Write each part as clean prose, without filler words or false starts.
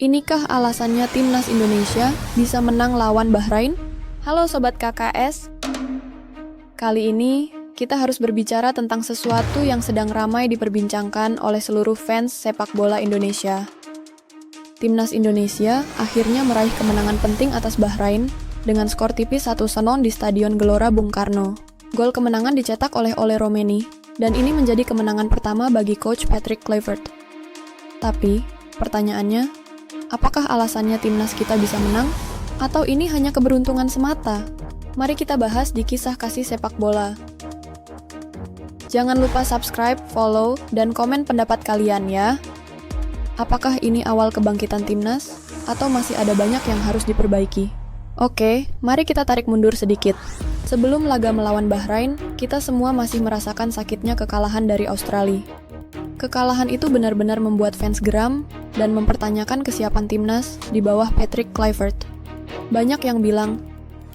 Inikah alasannya timnas Indonesia bisa menang lawan Bahrain? Halo Sobat KKS. Kali ini, kita harus berbicara tentang sesuatu yang sedang ramai diperbincangkan oleh seluruh fans sepak bola Indonesia. Timnas Indonesia akhirnya meraih kemenangan penting atas Bahrain dengan skor tipis 1-0 di Stadion Gelora Bung Karno. Gol kemenangan dicetak oleh Ole Roemeny, dan ini menjadi kemenangan pertama bagi Coach Patrick Kluivert. Tapi, pertanyaannya, apakah alasannya timnas kita bisa menang? Atau ini hanya keberuntungan semata? Mari kita bahas di Kisah Kasih Sepak Bola. Jangan lupa subscribe, follow, dan komen pendapat kalian ya. Apakah ini awal kebangkitan timnas? Atau masih ada banyak yang harus diperbaiki? Oke, mari kita tarik mundur sedikit. Sebelum laga melawan Bahrain, kita semua masih merasakan sakitnya kekalahan dari Australia. Kekalahan itu benar-benar membuat fans geram dan mempertanyakan kesiapan timnas di bawah Patrick Kluivert. Banyak yang bilang,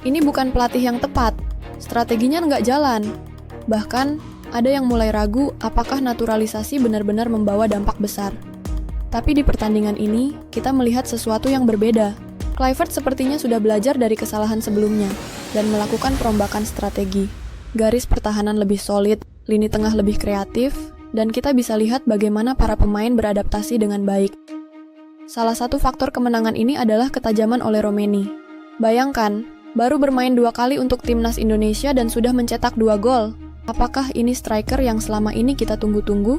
ini bukan pelatih yang tepat, strateginya nggak jalan. Bahkan, ada yang mulai ragu apakah naturalisasi benar-benar membawa dampak besar. Tapi di pertandingan ini, kita melihat sesuatu yang berbeda. Kluivert sepertinya sudah belajar dari kesalahan sebelumnya dan melakukan perombakan strategi. Garis pertahanan lebih solid, lini tengah lebih kreatif, dan kita bisa lihat bagaimana para pemain beradaptasi dengan baik. Salah satu faktor kemenangan ini adalah ketajaman Ole Roemeny. Bayangkan, baru bermain 2 kali untuk timnas Indonesia dan sudah mencetak 2 gol. Apakah ini striker yang selama ini kita tunggu-tunggu?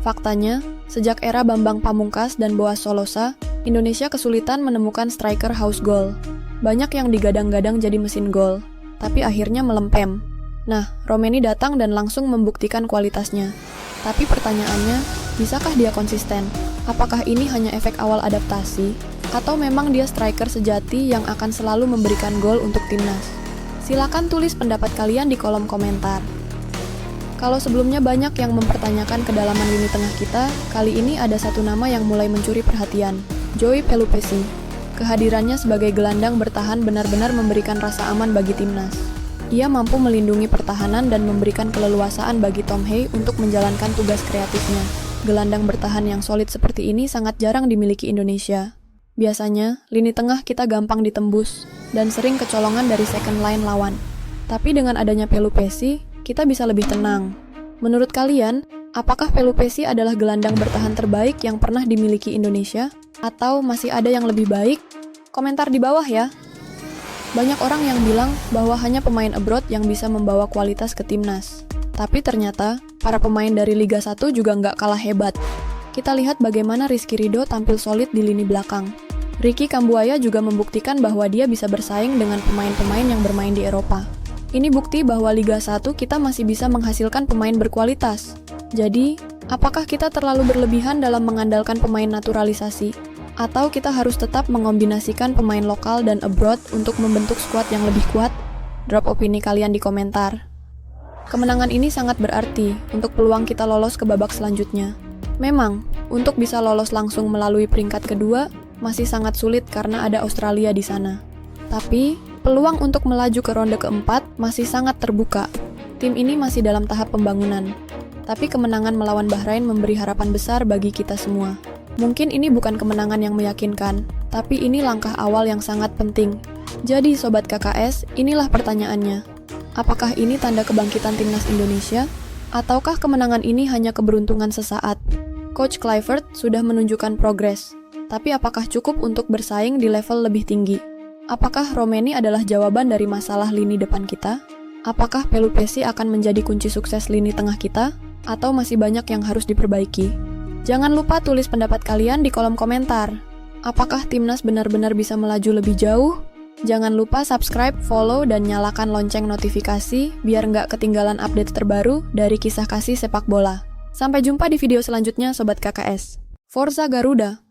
Faktanya, sejak era Bambang Pamungkas dan Boaz Solosa, Indonesia kesulitan menemukan striker haus gol. Banyak yang digadang-gadang jadi mesin gol, tapi akhirnya melempem. Nah, Roemeny datang dan langsung membuktikan kualitasnya. Tapi pertanyaannya, bisakah dia konsisten? Apakah ini hanya efek awal adaptasi? Atau memang dia striker sejati yang akan selalu memberikan gol untuk timnas? Silakan tulis pendapat kalian di kolom komentar. Kalau sebelumnya banyak yang mempertanyakan kedalaman lini tengah kita, kali ini ada satu nama yang mulai mencuri perhatian, Joey Pelupessy. Kehadirannya sebagai gelandang bertahan benar-benar memberikan rasa aman bagi timnas. Ia mampu melindungi pertahanan dan memberikan keleluasaan bagi Tom Hay untuk menjalankan tugas kreatifnya. Gelandang bertahan yang solid seperti ini sangat jarang dimiliki Indonesia. Biasanya, lini tengah kita gampang ditembus dan sering kecolongan dari second line lawan. Tapi dengan adanya Pelupessy, kita bisa lebih tenang. Menurut kalian, apakah Pelupessy adalah gelandang bertahan terbaik yang pernah dimiliki Indonesia? Atau masih ada yang lebih baik? Komentar di bawah ya. Banyak orang yang bilang bahwa hanya pemain abroad yang bisa membawa kualitas ke timnas. Tapi ternyata, para pemain dari Liga 1 juga nggak kalah hebat. Kita lihat bagaimana Rizky Ridho tampil solid di lini belakang. Ricky Kambuaya juga membuktikan bahwa dia bisa bersaing dengan pemain-pemain yang bermain di Eropa. Ini bukti bahwa Liga 1 kita masih bisa menghasilkan pemain berkualitas. Jadi, apakah kita terlalu berlebihan dalam mengandalkan pemain naturalisasi? Atau kita harus tetap mengombinasikan pemain lokal dan abroad untuk membentuk skuad yang lebih kuat? Drop opini kalian di komentar. Kemenangan ini sangat berarti untuk peluang kita lolos ke babak selanjutnya. Memang, untuk bisa lolos langsung melalui peringkat kedua, masih sangat sulit karena ada Australia di sana. Tapi, peluang untuk melaju ke ronde keempat masih sangat terbuka. Tim ini masih dalam tahap pembangunan. Tapi kemenangan melawan Bahrain memberi harapan besar bagi kita semua. Mungkin ini bukan kemenangan yang meyakinkan, tapi ini langkah awal yang sangat penting. Jadi Sobat KKS, inilah pertanyaannya. Apakah ini tanda kebangkitan timnas Indonesia? Ataukah kemenangan ini hanya keberuntungan sesaat? Coach Kluivert sudah menunjukkan progres, tapi apakah cukup untuk bersaing di level lebih tinggi? Apakah Roemeny adalah jawaban dari masalah lini depan kita? Apakah Pelupessy akan menjadi kunci sukses lini tengah kita? Atau masih banyak yang harus diperbaiki? Jangan lupa tulis pendapat kalian di kolom komentar. Apakah timnas benar-benar bisa melaju lebih jauh? Jangan lupa subscribe, follow, dan nyalakan lonceng notifikasi biar nggak ketinggalan update terbaru dari Kisah Kasih Sepak Bola. Sampai jumpa di video selanjutnya Sobat KKS. Forza Garuda!